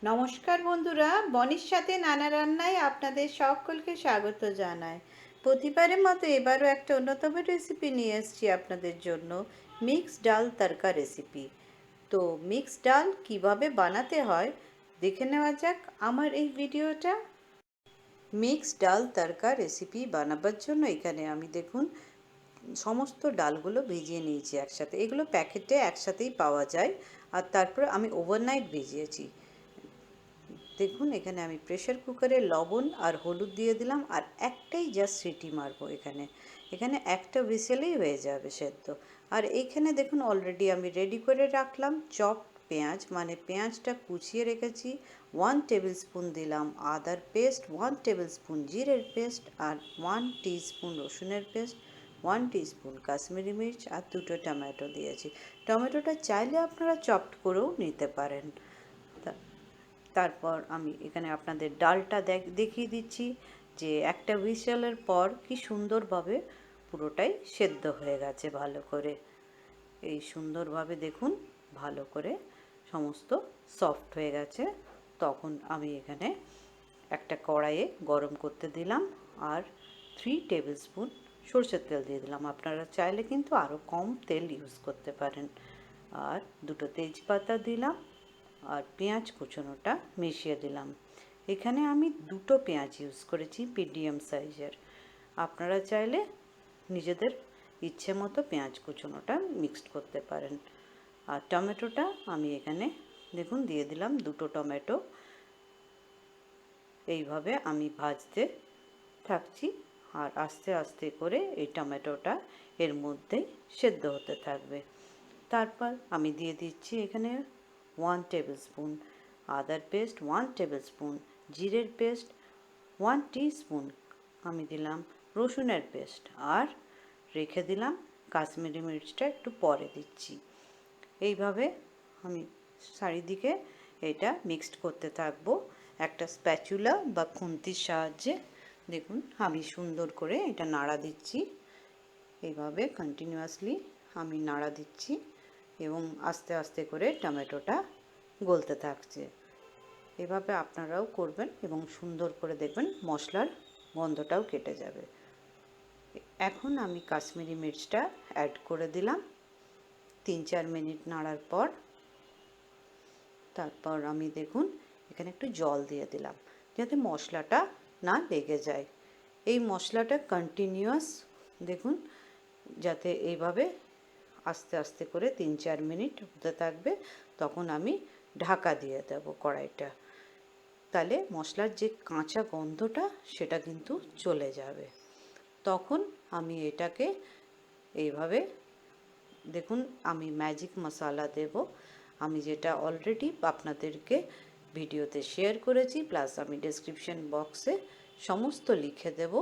নমস্কার বন্ধুরা, বনির সাথে নানা রান্নায় আপনাদের সকলকে স্বাগত জানাই। প্রতিবারের মতো এবারও একটা অন্যতম রেসিপি নিয়ে এসেছি আপনাদের জন্য, মিক্সড ডাল তড়কা রেসিপি। তো মিক্সড ডাল কিভাবে বানাতে হয় দেখে নেওয়া যাক আমার এই ভিডিওটা। মিক্সড ডাল তড়কা রেসিপি বানাবার জন্য এখানে আমি দেখুন সমস্ত ডালগুলো ভিজিয়ে নিয়েছি একসাথে। এগুলো প্যাকেটে একসাথেই পাওয়া যায়। আর তারপর আমি ওভারনাইট ভিজিয়েছি। দেখুন এখানে আমি প্রেসার কুকারে লবণ আর হলুদ দিয়ে দিলাম, আর একটাই জাস্ট সিটি মারবো। এখানে একটা হুইসেলেই হয়ে যাবে সেদ্ধ। আর এইখানে দেখুন অলরেডি আমি রেডি করে রাখলাম চপড পেঁয়াজ, মানে পেঁয়াজটা কুচিয়ে রেখেছি। 1 টেবিল স্পুন দিলাম আদার পেস্ট, 1 টেবিল স্পুন জিরের পেস্ট, আর 1 টিস্পুন রসুনের পেস্ট, 1 টিস্পুন কাশ্মীরি মির্চ, আর 2টো টমেটো দিয়েছি। টমেটোটা চাইলে আপনারা চপড করেও নিতে পারেন। তারপর আমি এখানে আপনাদের ডালটা দেখিয়ে দিচ্ছি যে একটা হুইসেলের পর কি সুন্দরভাবে পুরোটাই সেদ্ধ হয়ে গেছে ভালো করে। এই সুন্দরভাবে দেখুন ভালো করে সমস্ত সফট হয়ে গেছে। তখন আমি এখানে একটা কড়াইয়ে গরম করতে দিলাম আর 3 টেবিল স্পুন সরষের তেল দিয়ে দিলাম। আপনারা চাইলে কিন্তু আরও কম তেল ইউজ করতে পারেন। আর 2টো তেজপাতা দিলাম আর পেঁয়াজ কুচোনোটা মিশিয়ে দিলাম। এখানে আমি 2টো পেঁয়াজ ইউজ করেছি মিডিয়াম সাইজের। আপনারা চাইলে নিজেদের ইচ্ছে মতো পেঁয়াজ কুচোনোটা মিক্সড করতে পারেন। আর টমেটোটা আমি এখানে দেখুন দিয়ে দিলাম 2টো টমেটো। এইভাবে আমি ভাজতে থাকছি আর আস্তে আস্তে করে এই টমেটোটা এর মধ্যেই সেদ্ধ হতে থাকবে। তারপর আমি দিয়ে দিচ্ছি এখানে 1 টেবিল স্পুন আদার পেস্ট, 1 টেবিল স্পুন জিরের পেস্ট, 1 টিস্পুন আমি দিলাম রসুনের পেস্ট, আর রেখে দিলাম কাশ্মীরি মির্চটা একটু পরে দিচ্ছি। এইভাবে আমি চারিদিকে এটা মিক্সড করতে থাকবো একটা স্প্যাচুলা বা খুন্তির সাহায্যে। দেখুন আমি সুন্দর করে এটা নাড়া দিচ্ছি। এইভাবে কন্টিনিউয়াসলি আমি নাড়া দিচ্ছি এবং আস্তে আস্তে করে টমেটোটা গলতে থাকছে। এভাবে আপনারাও করবেন এবং সুন্দর করে দেখবেন মশলার গন্ধটাও কেটে যাবে। এখন আমি কাশ্মীরি মির্চটা অ্যাড করে দিলাম 3-4 মিনিট নাড়ার পর। তারপর আমি দেখুন এখানে একটু জল দিয়ে দিলাম যাতে মশলাটা না লেগে যায়। এই মশলাটা কন্টিনিউয়াস দেখুন যাতে এইভাবে আস্তে আস্তে করে 3-4 মিনিট হতে থাকবে। তখন আমি ঢাকা দিয়ে দেবো কড়াইটা। তাহলে মশলার যে কাঁচা গন্ধটা সেটা কিন্তু চলে যাবে। তখন আমি এটাকে এইভাবে দেখুন আমি ম্যাজিক মশলা দেব, আমি যেটা অলরেডি আপনাদেরকে ভিডিওতে শেয়ার করেছি, প্লাস আমি ডেসক্রিপশন বক্সে সমস্ত লিখে দেব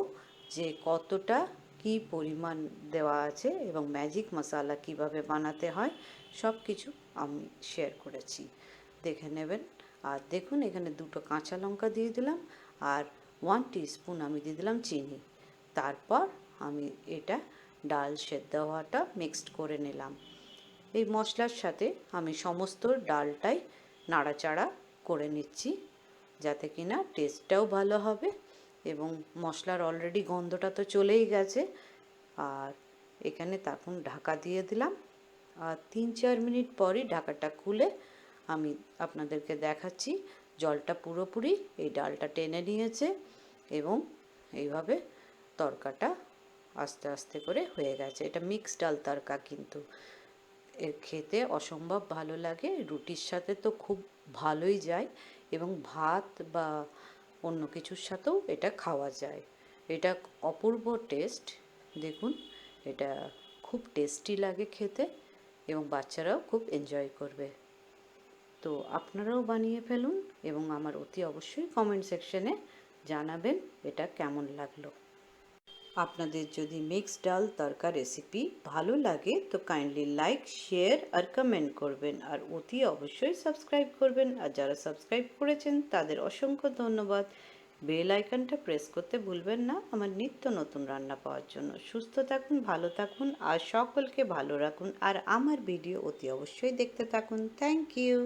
যে কতটা কি পরিমাণ দেওয়া আছে এবং ম্যাজিক মশলা কিভাবে বানাতে হয় সব কিছু আমি শেয়ার করেছি, দেখে নেবেন। আর দেখুন এখানে 2টো কাঁচা লঙ্কা দিয়ে দিলাম আর 1 টিস্পুন আমি দিয়ে দিলাম চিনি। তারপর আমি এটা ডাল সেদ্ধ হওয়াটা মিক্সড করে নিলাম। এই মশলার সাথে আমি সমস্ত ডালটাই নাড়াচাড়া করে নিচ্ছি যাতে কিনা টেস্টটাও ভালো হবে এবং মশলার অলরেডি গন্ধটা তো চলেই গেছে। আর এখানে তখন ঢাকা দিয়ে দিলাম আর 3-4 মিনিট পরই ঢাকাটা খুলে আমি আপনাদেরকে দেখাচ্ছি জলটা পুরোপুরি এই ডালটা টেনে নিয়েছে এবং এইভাবে তরকাটা আস্তে আস্তে করে হয়ে গেছে। এটা মিক্সড ডাল তরকা, কিন্তু এর খেতে অসম্ভব ভালো লাগে। রুটির সাথে তো খুব ভালোই যায় এবং ভাত বা অন্য কিছুর সাথেও এটা খাওয়া যায়। এটা অপূর্ব টেস্ট। দেখুন এটা খুব টেস্টি লাগে খেতে এবং বাচ্চারাও খুব এনজয় করবে। তো আপনারাও বানিয়ে ফেলুন এবং আমার অতি অবশ্যই কমেন্ট সেকশনে জানাবেন এটা কেমন লাগলো। আপনাদের যদি মিক্সড ডাল তড়কা রেসিপি ভালো লাগে তো কাইন্ডলি লাইক, শেয়ার আর কমেন্ট করবেন, আর অতি অবশ্যই সাবস্ক্রাইব করবেন। আর যারা সাবস্ক্রাইব করেছেন তাদের অসংখ্য ধন্যবাদ। বেল আইকনটা প্রেস করতে ভুলবেন না আমার নিত্য নতুন রান্না পাওয়ার জন্য। সুস্থ থাকুন, ভালো থাকুন আর সকলকে ভালো রাখুন, আর আমার ভিডিও অতি অবশ্যই দেখতে থাকুন। Thank you.